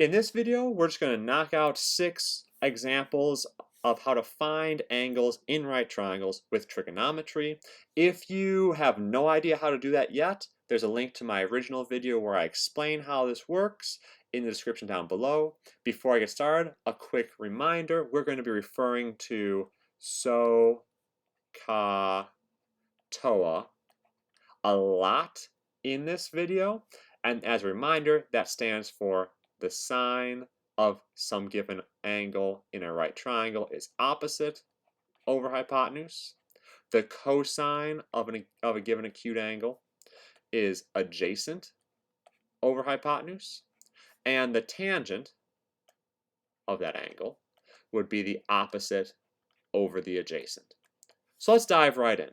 In this video, we're just going to knock out 6 examples of how to find angles in right triangles with trigonometry. If you have no idea how to do that yet, there's a link to my original video where I explain how this works in the description down below. Before I get started, a quick reminder, we're going to be referring to SOH, CAH, TOA a lot in this video, and as a reminder, that stands for the sine of some given angle in a right triangle is opposite over hypotenuse. The cosine of a given acute angle is adjacent over hypotenuse, and the tangent of that angle would be the opposite over the adjacent. So let's dive right in.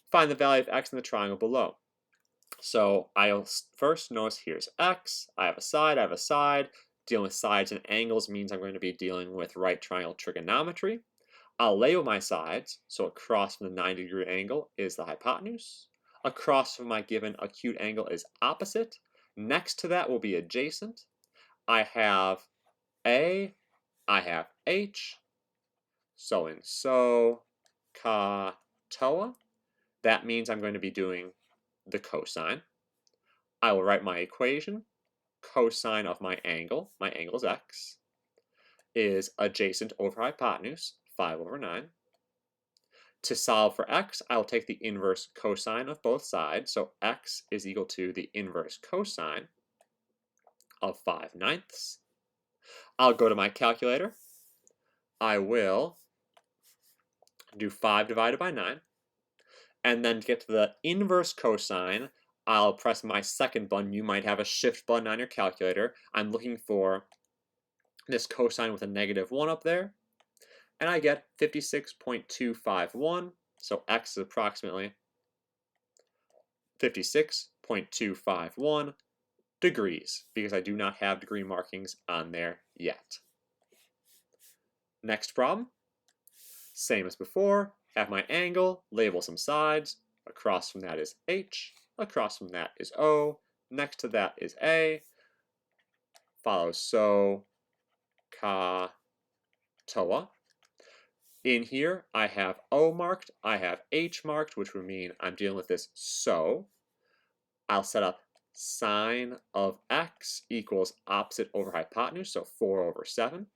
Find the value of x in the triangle below. So I'll first notice here's x, I have a side. Dealing with sides and angles means I'm going to be dealing with right triangle trigonometry. I'll label my sides, so across from the 90-degree angle is the hypotenuse. Across from my given acute angle is opposite. Next to that will be adjacent. I have A, I have H, so in SOH, CAH, TOA. That means I'm going to be doing the cosine. I will write my equation. Cosine of my angle is x, is adjacent over hypotenuse, 5/9. To solve for x, I'll take the inverse cosine of both sides, so x is equal to the inverse cosine of 5/9. I'll go to my calculator. I will do 5 divided by 9. And then to get to the inverse cosine, I'll press my second button. You might have a shift button on your calculator. I'm looking for this cosine with a -1 up there. And I get 56.251. So x is approximately 56.251 degrees, because I do not have degree markings on there yet. Next problem. Same as before. Have my angle, label some sides. Across from that is H, across from that is O, next to that is A, follows SOH, CAH, TOA. In here, I have O marked, I have H marked, which would mean I'm dealing with this SOH. I'll set up sine of x equals opposite over hypotenuse, so 4/7.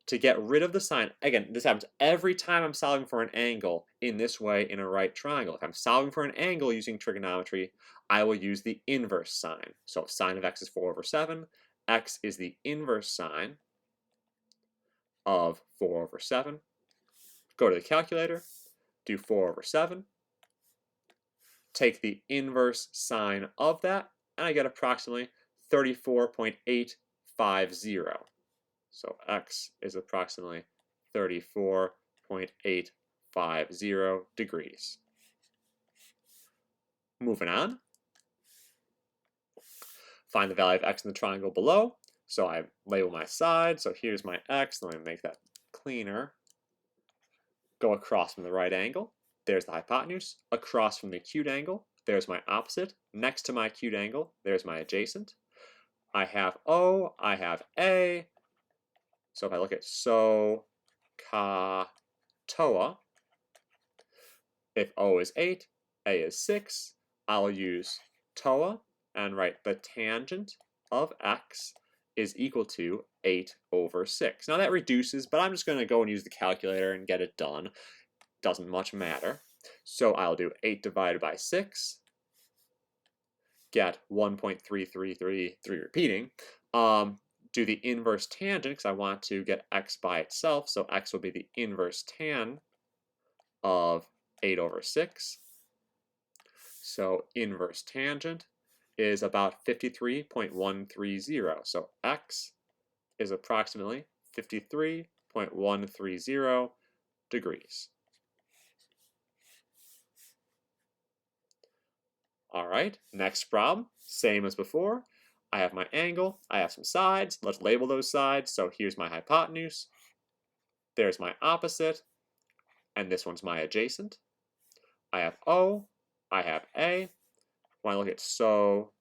To get rid of the sine, again, this happens every time I'm solving for an angle in this way in a right triangle. If I'm solving for an angle using trigonometry, I will use the inverse sine. So if sine of x is 4/7, x is the inverse sine of 4/7. Go to the calculator, do 4/7, take the inverse sine of that, and I get approximately 34.850. So x is approximately 34.850 degrees. Moving on. Find the value of x in the triangle below. So I label my side. So here's my x. Let me make that cleaner. Go across from the right angle. There's the hypotenuse. Across from the acute angle, there's my opposite. Next to my acute angle, there's my adjacent. I have O, I have A. So if I look at SOH, CAH, TOA, if O is 8, A is 6, I'll use TOA and write the tangent of x is equal to 8/6. Now that reduces, but I'm just going to go and use the calculator and get it done. Doesn't much matter. So I'll do 8 divided by 6, get 1.3333 repeating. Do the inverse tangent because I want to get x by itself, so x will be the inverse tan of 8/6. So inverse tangent is about 53.130. So x is approximately 53.130 degrees. All right, next problem, same as before. I have my angle, I have some sides. Let's label those sides. So here's my hypotenuse, there's my opposite, and this one's my adjacent. I have O, I have A. When I look at SOH,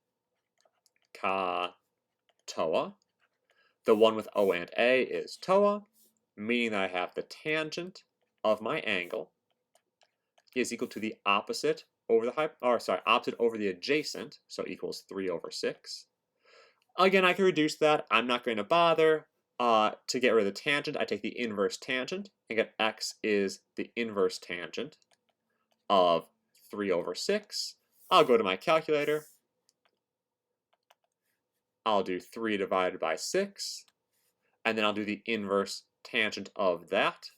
CAH, TOA. The one with O and A is TOA, meaning that I have the tangent of my angle is equal to the opposite over the opposite over the adjacent, so equals 3/6. Again, I can reduce that. I'm not going to bother. To get rid of the tangent, I take the inverse tangent and get x is the inverse tangent of 3/6. I'll go to my calculator. I'll do 3 divided by 6, and then I'll do the inverse tangent of that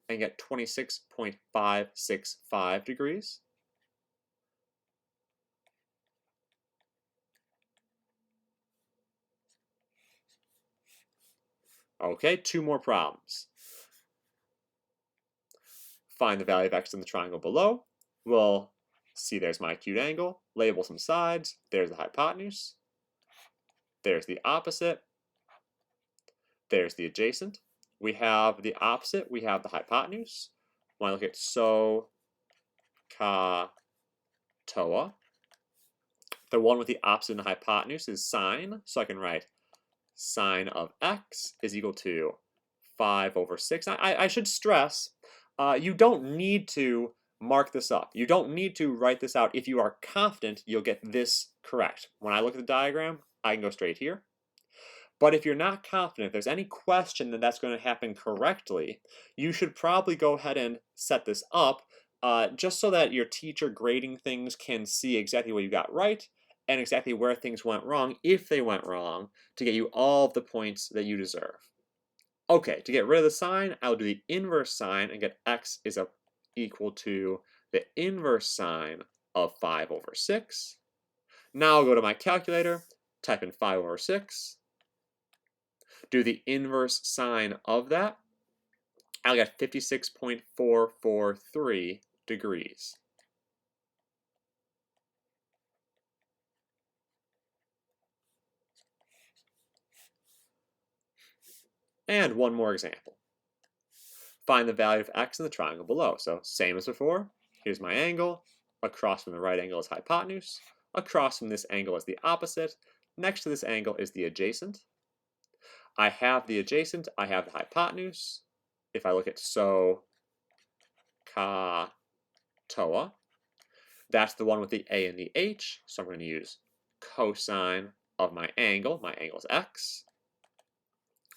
and get 26.565 degrees. Okay, 2 more problems. Find the value of x in the triangle below. We'll see there's my acute angle, label some sides, there's the hypotenuse, there's the opposite, there's the adjacent. We have the opposite, we have the hypotenuse. When I look at SO, CA, TOA, the one with the opposite and the hypotenuse is sine, so I can write sine of x is equal to 5/6. I should stress, you don't need to mark this up. You don't need to write this out if you are confident you'll get this correct. When I look at the diagram, I can go straight here. But if you're not confident, if there's any question that that's going to happen correctly, you should probably go ahead and set this up just so that your teacher grading things can see exactly what you got right and exactly where things went wrong, if they went wrong, to get you all of the points that you deserve. Okay, to get rid of the sine, I'll do the inverse sine and get x is equal to the inverse sine of 5/6. Now I'll go to my calculator, type in 5/6, do the inverse sine of that, I'll get 56.443 degrees. And one more example. Find the value of x in the triangle below. So same as before, here's my angle, across from the right angle is hypotenuse, across from this angle is the opposite, next to this angle is the adjacent. I have the adjacent, I have the hypotenuse. If I look at SO, CA, TOA, that's the one with the A and the H, so I'm going to use cosine of my angle is x,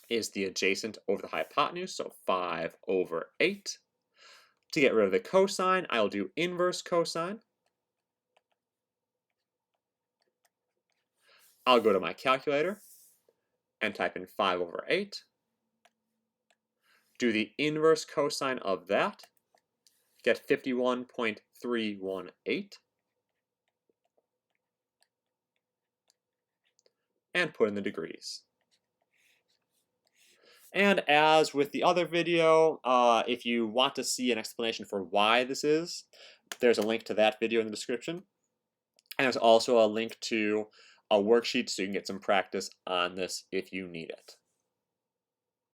is the adjacent over the hypotenuse, so 5/8. To get rid of the cosine, I'll do inverse cosine. I'll go to my calculator and type in 5/8. Do the inverse cosine of that, get 51.318, and put in the degrees. And as with the other video, if you want to see an explanation for why this is, there's a link to that video in the description. And there's also a link to a worksheet so you can get some practice on this if you need it.